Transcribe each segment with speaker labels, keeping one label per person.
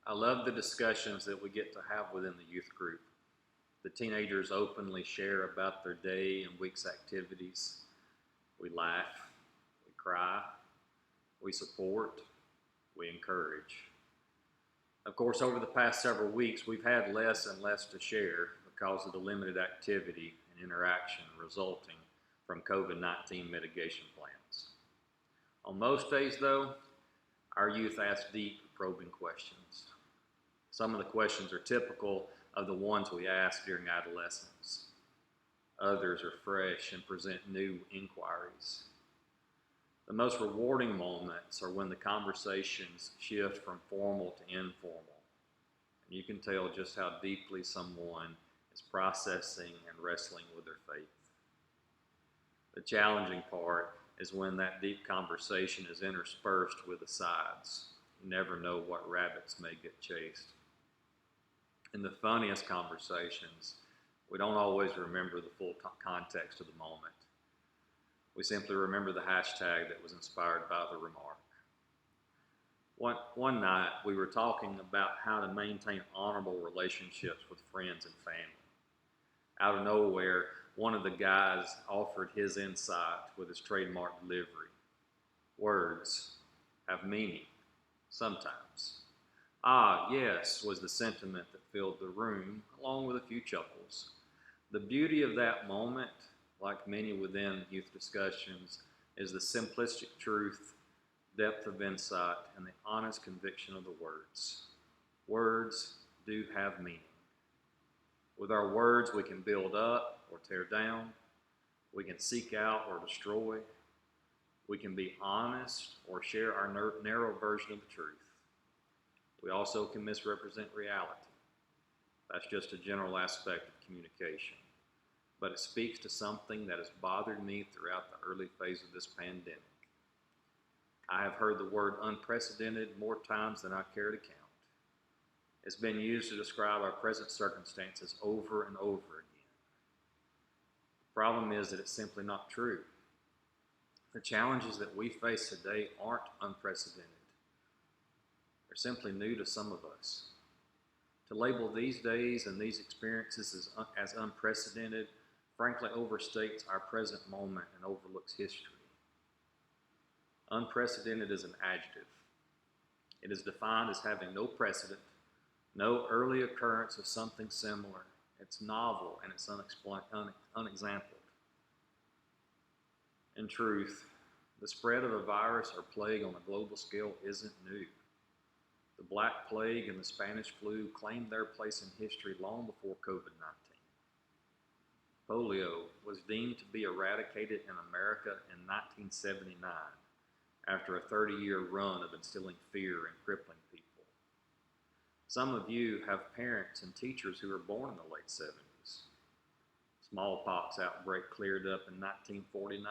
Speaker 1: I love the discussions that we get to have within the youth group. The teenagers openly share about their day and week's activities. We laugh, we cry, we support, we encourage. Of course, over the past several weeks, we've had less and less to share because of the limited activity and interaction resulting from COVID-19 mitigation plans. On most days, though, our youth ask deep, probing questions. Some of the questions are typical of the ones we ask during adolescence. Others are fresh and present new inquiries. The most rewarding moments are when the conversations shift from formal to informal. And you can tell just how deeply someone is processing and wrestling with their faith. The challenging part is when that deep conversation is interspersed with asides. You never know what rabbits may get chased. In the funniest conversations, we don't always remember the full context of the moment. We simply remember the hashtag that was inspired by the remark. One night, we were talking about how to maintain honorable relationships with friends and family. Out of nowhere, one of the guys offered his insight with his trademark delivery. Words have meaning, sometimes. Ah, yes, was the sentiment that filled the room, along with a few chuckles. The beauty of that moment, like many within youth discussions, is the simplistic truth, depth of insight, and the honest conviction of the words. Words do have meaning. With our words, we can build up or tear down. We can seek out or destroy. We can be honest or share our narrow version of the truth. We also can misrepresent reality. That's just a general aspect of communication. But it speaks to something that has bothered me throughout the early phase of this pandemic. I have heard the word unprecedented more times than I care to count. It's been used to describe our present circumstances over and over again. The problem is that it's simply not true. The challenges that we face today aren't unprecedented. They're simply new to some of us. To label these days and these experiences as unprecedented, frankly overstates our present moment and overlooks history. Unprecedented is an adjective. It is defined as having no precedent, no early occurrence of something similar. It's novel and it's unexampled. In truth, the spread of a virus or plague on a global scale isn't new. The Black Plague and the Spanish flu claimed their place in history long before COVID-19. Polio was deemed to be eradicated in America in 1979 after a 30-year run of instilling fear and crippling people. Some of you have parents and teachers who were born in the late 70s. Smallpox outbreak cleared up in 1949.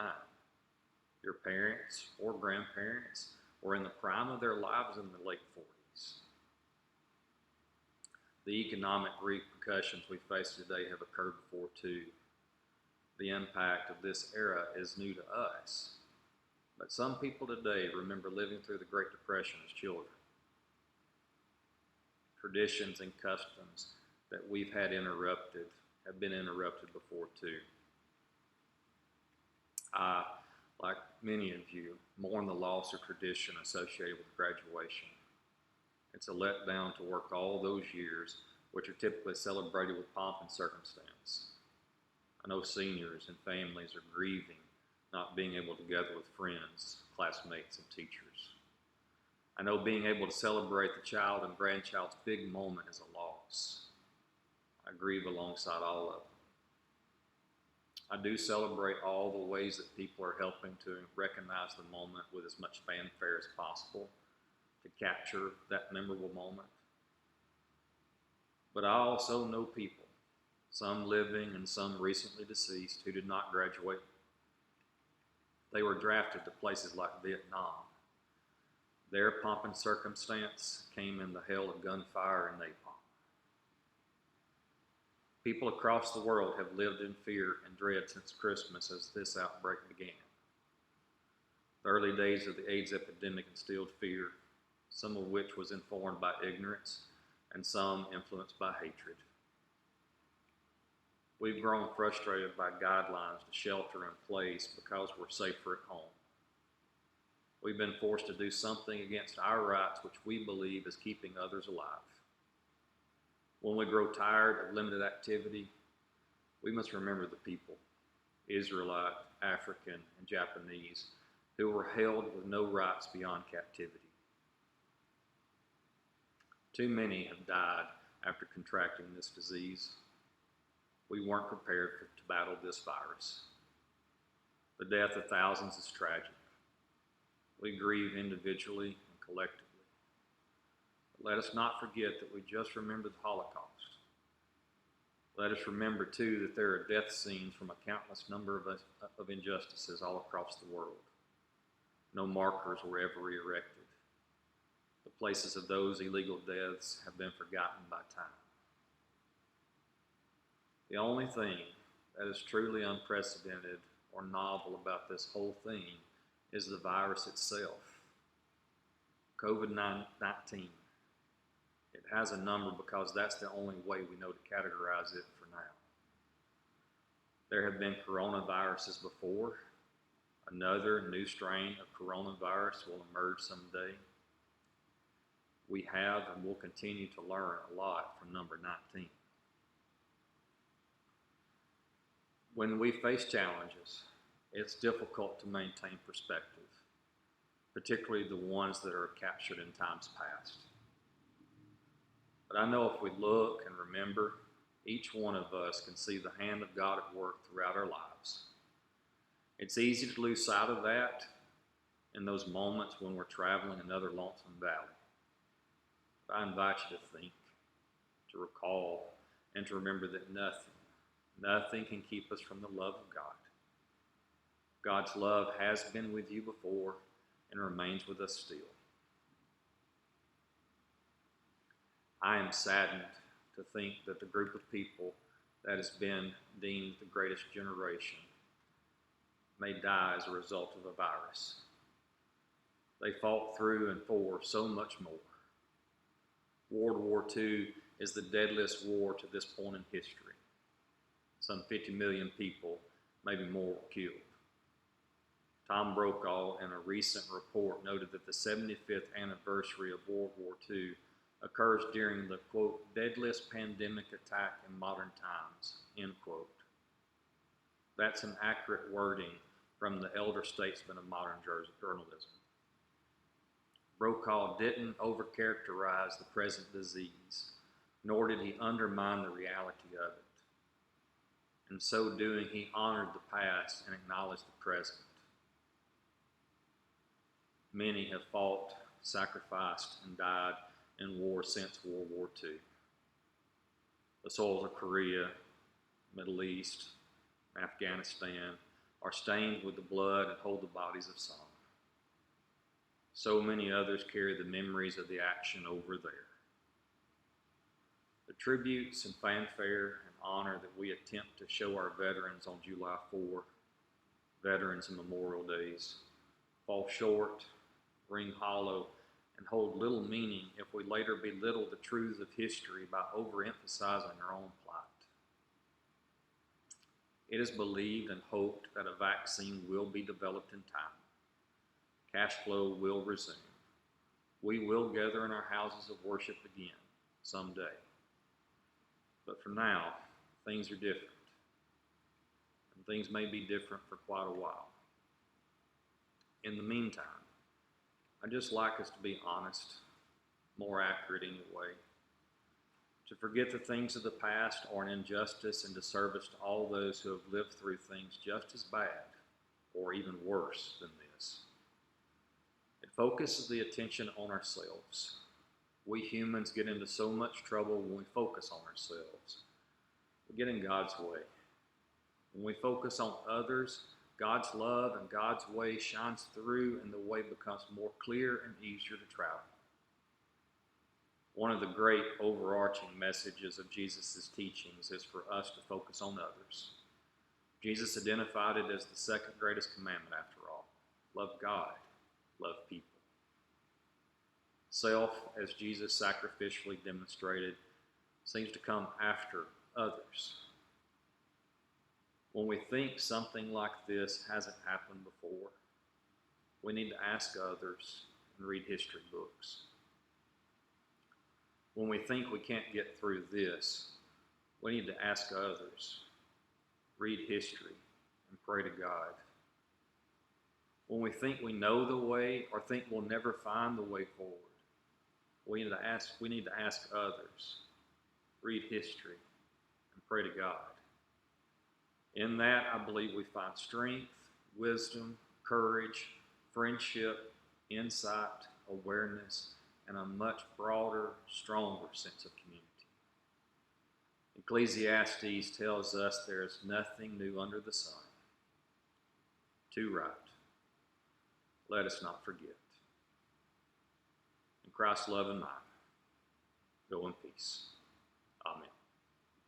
Speaker 1: Your parents or grandparents were in the prime of their lives in the late 40s. The economic repercussions we face today have occurred before too. The impact of this era is new to us, but some people today remember living through the Great Depression as children. Traditions and customs that we've had interrupted have been interrupted before too. I, like many of you, mourn the loss of tradition associated with graduation. It's a letdown to work all those years, which are typically celebrated with pomp and circumstance. I know seniors and families are grieving not being able to gather with friends, classmates, and teachers. I know being able to celebrate the child and grandchild's big moment is a loss. I grieve alongside all of them. I do celebrate all the ways that people are helping to recognize the moment with as much fanfare as possible to capture that memorable moment. But I also know people, some living and some recently deceased, who did not graduate. They were drafted to places like Vietnam. Their pomp and circumstance came in the hell of gunfire and napalm. People across the world have lived in fear and dread since Christmas as this outbreak began. The early days of the AIDS epidemic instilled fear. some of which was informed by ignorance and some influenced by hatred. We've grown frustrated by guidelines to shelter in place because we're safer at home. We've been forced to do something against our rights which we believe is keeping others alive. When we grow tired of limited activity, we must remember the people, Israelite, African, and Japanese, who were held with no rights beyond captivity. Too many have died after contracting this disease. We weren't prepared to battle this virus. The death of thousands is tragic. We grieve individually and collectively. But let us not forget that we just remembered the Holocaust. Let us remember, too, that there are death scenes from a countless number of injustices all across the world. No markers were ever erected. The places of those illegal deaths have been forgotten by time. The only thing that is truly unprecedented or novel about this whole thing is the virus itself, COVID-19. It has a number because that's the only way we know to categorize it for now. There have been coronaviruses before. Another new strain of coronavirus will emerge someday. We have and will continue to learn a lot from number 19. When we face challenges, it's difficult to maintain perspective, particularly the ones that are captured in times past. But I know if we look and remember, each one of us can see the hand of God at work throughout our lives. It's easy to lose sight of that in those moments when we're traveling another lonesome valley. But I invite you to think, to recall, and to remember that nothing can keep us from the love of God. God's love has been with you before and remains with us still. I am saddened to think that the group of people that has been deemed the greatest generation may die as a result of a virus. They fought through and for so much more. World War II is the deadliest war to this point in history. Some 50 million people, maybe more, were killed. Tom Brokaw, in a recent report, noted that the 75th anniversary of World War II occurs during the, quote, deadliest pandemic attack in modern times, end quote. That's an accurate wording from the elder statesman of modern journalism. Brokaw didn't overcharacterize the present disease, nor did he undermine the reality of it. In so doing, he honored the past and acknowledged the present. Many have fought, sacrificed, and died in war since World War II. The soils of Korea, Middle East, and Afghanistan are stained with the blood and hold the bodies of some. So many others carry the memories of the action over there. The tributes and fanfare and honor that we attempt to show our veterans on July 4, Veterans and Memorial Days, fall short, ring hollow, and hold little meaning if we later belittle the truths of history by overemphasizing our own plight. It is believed and hoped that a vaccine will be developed in time. Cash flow will resume. We will gather in our houses of worship again someday. But for now, things are different. And things may be different for quite a while. In the meantime, I'd just like us to be honest, more accurate anyway, to forget the things of the past are an injustice and disservice to all those who have lived through things just as bad or even worse than this. It focuses the attention on ourselves. We humans get into so much trouble when we focus on ourselves. We get in God's way. When we focus on others, God's love and God's way shines through and the way becomes more clear and easier to travel. One of the great overarching messages of Jesus' teachings is for us to focus on others. Jesus identified it as the second greatest commandment after all. Love God, love people. Self, as Jesus sacrificially demonstrated, seems to come after others. When we think something like this hasn't happened before, we need to ask others and read history books. When we think we can't get through this, we need to ask others, read history, and pray to God. When we think we know the way or think we'll never find the way forward, we need to ask others, read history, and pray to God. In that, I believe we find strength, wisdom, courage, friendship, insight, awareness, and a much broader, stronger sense of community. Ecclesiastes tells us there is nothing new under the sun. Too right. Let us not forget. In Christ's love and mine, go in peace.